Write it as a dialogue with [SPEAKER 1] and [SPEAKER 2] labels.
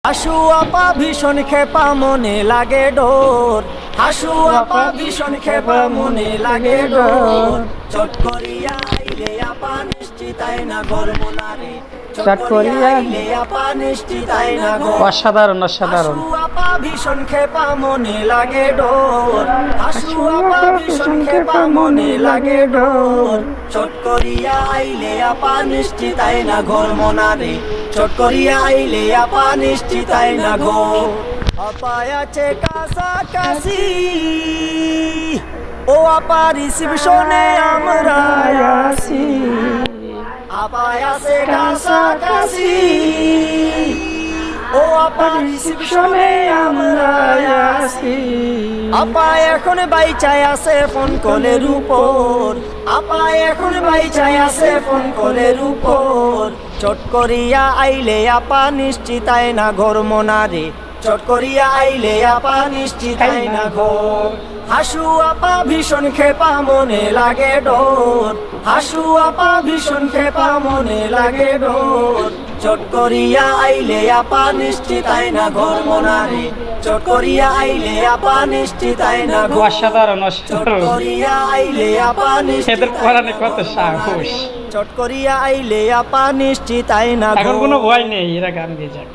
[SPEAKER 1] হাসু আপা ভীষণ খেপা মনে লাগে ডোর, হাসু আপা ভীষণ খেপা মনে লাগে ডোর। চট করিয়া আইলে আপা নিশ্চিত আইনা ঘর মোনারে, চট করিয়া আইলে আপা নিশ্চিত আইনা ঘর।
[SPEAKER 2] অসাধারণ অসাধারণ।
[SPEAKER 1] হাসু আপা ভীষণ খেপা মনে লাগে ডোর, হাসু আপা ভীষণ খেপা মনে লাগে ডোর। চট করিয়া আইলে আপা নিশ্চিত আইনা ঘর মোনারে, চট করিয়া আইলে আপা নিশ্চিত আইনা ঘর। আপা আছে কাছাকাছি, ও আপা রিসিপশনে আমরা আছি। আপা আছে কাছাকাছি, ও আপা রিসিপশনে আমরা আছি। আপা এখন বাইচাই আছে ফোন কলের উপর, আপা এখন বাইচাই আছে ফোন কলের উপর। চট করিয়া আইলে আপা নিশ্চিত আইনা ঘর মোনারে, চট করিয়া আইলে আপা নিশ্চিত আইনা ঘর। হাসু আপা ভীষণ খেপা মনে লাগে ডোর, হাসু আপা ভীষণ খেপা মনে লাগে ডোর। চট করিয়া আইলে আপা নিশ্চিত আইনা ঘর মোনারে, চট করিয়া আইলে আপা নিশ্চিত আইনা ঘর।
[SPEAKER 2] অসাধারণ
[SPEAKER 1] চট
[SPEAKER 2] অসাধারণ।
[SPEAKER 1] করিয়া আইলে আপা নিশ্চিত
[SPEAKER 2] এদের পড়ানে কত সাহস।
[SPEAKER 1] চট করিয়া আইলে আপা নিশ্চিত আইনা ঘর।
[SPEAKER 2] এখন কোনো ভয় নেই, এরা গান গেয়ে যাক।